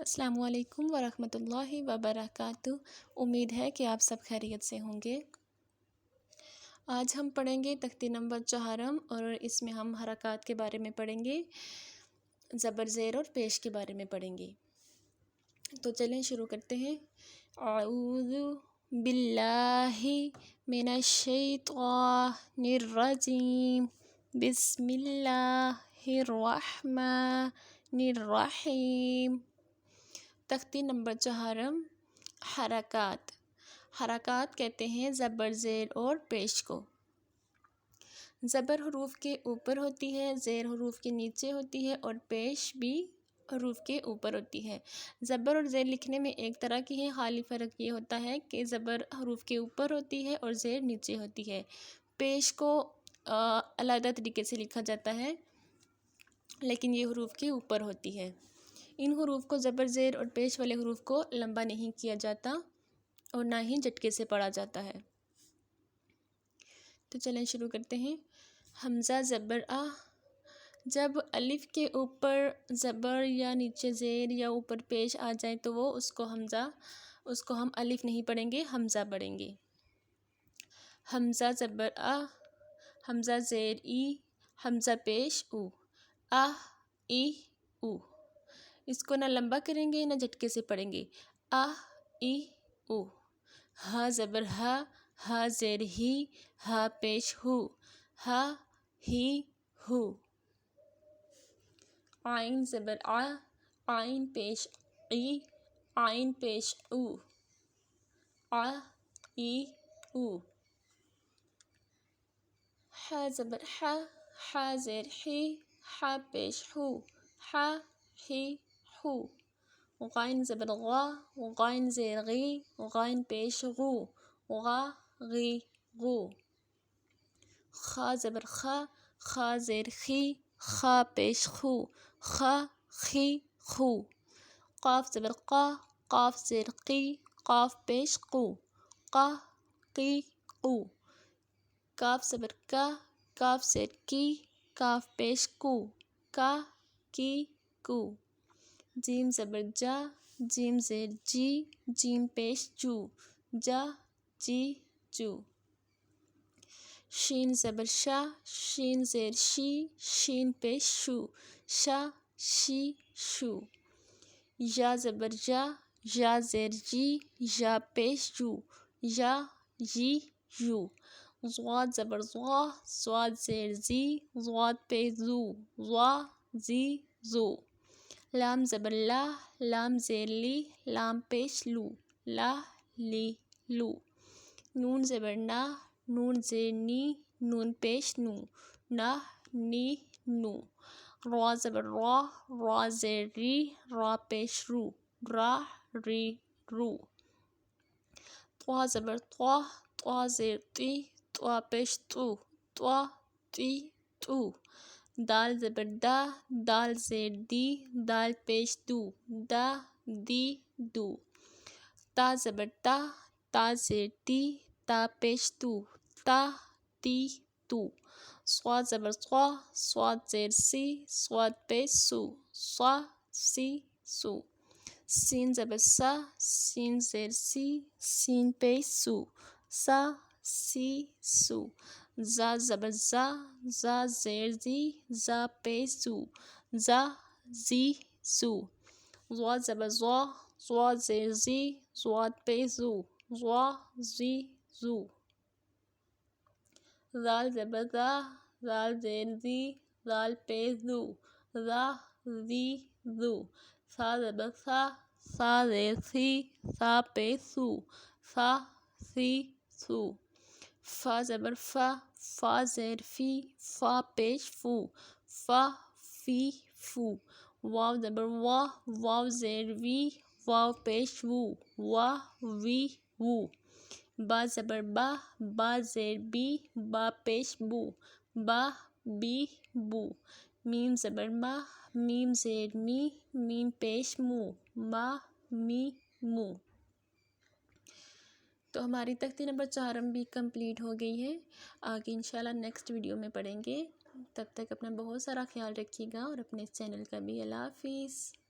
السلام علیکم ورحمۃ اللہ وبرکاتہ۔ امید ہے کہ آپ سب خیریت سے ہوں گے۔ آج ہم پڑھیں گے تختی نمبر 4 اور اس میں ہم حرکات کے بارے میں پڑھیں گے، زبر زیر اور پیش کے بارے میں پڑھیں گے۔ تو چلیں شروع کرتے ہیں۔ اعوذ باللہ من الشیطان الرجیم، بسم اللہ الرحمن الرحیم۔ تختی نمبر 4، حرکات۔ حرکات کہتے ہیں زبر زیر اور پیش کو۔ زبر حروف کے اوپر ہوتی ہے، زیر حروف کے نیچے ہوتی ہے اور پیش بھی حروف کے اوپر ہوتی ہے۔ زبر اور زیر لکھنے میں ایک طرح کی ہے، خالی فرق یہ ہوتا ہے کہ زبر حروف کے اوپر ہوتی ہے اور زیر نیچے ہوتی ہے۔ پیش کو علیحدہ طریقے سے لکھا جاتا ہے لیکن یہ حروف کے اوپر ہوتی ہے۔ ان حروف کو زبر زیر اور پیش والے حروف کو لمبا نہیں کیا جاتا اور نہ ہی جھٹکے سے پڑھا جاتا ہے۔ تو چلیں شروع کرتے ہیں۔ حمزہ زبر آ۔ جب الف کے اوپر زبر یا نیچے زیر یا اوپر پیش آ جائے تو اس کو ہم الف نہیں پڑھیں گے، حمزہ پڑھیں گے۔ حمزہ زبر آ، حمزہ زیر ای، حمزہ پیش او، آ ای او۔ اس کو نہ لمبا کریں گے نہ جھٹکے سے پڑھیں گے، آ ای او۔ ہا زبر ہا، ہا زیر ہی، ہا پیش ہو، ہا ہی ہو۔ عین زبر آ، عین پیش ای، عین پیش او، آ ای او۔ حا زبر حا، حا زیر حی، حا پیش ہو، حا ہی ہو۔ غین زبر غا، غین زیر غی، غین پیش غو، غا غی غو۔ خا زبر خا، خا زیر خی، خا پیش خو، خا خی خو۔ قاف زبر قا، قاف زیر قی، قاف پیش قو، قا قی قو۔ کاف زبر کا، کاف زیر کی، کاف پیش کو، کا کی کو۔ جیم زبر جا، جیم زیر جی، جیم پیش جو، جا جی جو۔ شین زبر شا، شین زیر شی، شین پیش شو، شا شی شو۔ یا زبر یا، یا زیر جی، یا پیش جو، یا جی یو۔ ضاد زبر ضا، ضاد زیر زی، ضاد پیش زو، ضا زی زو۔ لام زبر لا، لام زیر لی، لام پیش لو، لا لی لو۔ نون زبر نا، نون زیر نی، نون پیش نو، نا نی نو۔ را زبر را، را زیر ری، را پیش رو، را ری رو۔ طا زبر طا، طا زیر طی، طا پیش طو، طا طی طو۔ دال زبر دا، دال زیر دی، دال پیش دو، دا دی دو۔ تا زبر تا، تا زیر تی، تا پیش تو، تا تی تو۔ صاد زبر صا، صاد زیر سی، صاد پیش سو، صا سی سو۔ سین زبر سا، سین زیر سی، سین پیش سو، سا سی سو۔ زا زبر زا، زا زیر زی، زا پیش زو، زا زی زو۔ ضاد زبر ضا، ضاد زیر زی، ضاد پیش زو، ضا زی زو۔ ذال زبر ذا، ذال زیر زی، ذال پیش ذو، ذا زی ذو۔ ثا زبر ثا، ثا زیر ثی، ثا پیش ثو، ثا ثی ثو۔ فا زبر فا، فا زیر فی، فا پیش فو، فا فی فو۔ واو زبر وا، واو زیر وی، واو پیش وو، وا وی وو۔ با زبر با، با زیر بی، با پیش بو، با بی بو۔ میم زبر ما، میم زیر می، میم پیش مو، ما می مو۔ تو ہماری تختی نمبر 4 بھی کمپلیٹ ہو گئی ہے۔ آگے انشاءاللہ نیکسٹ ویڈیو میں پڑھیں گے۔ تب تک اپنا بہت سارا خیال رکھیے گا اور اپنے چینل کا بھی۔ اللہ حافظ۔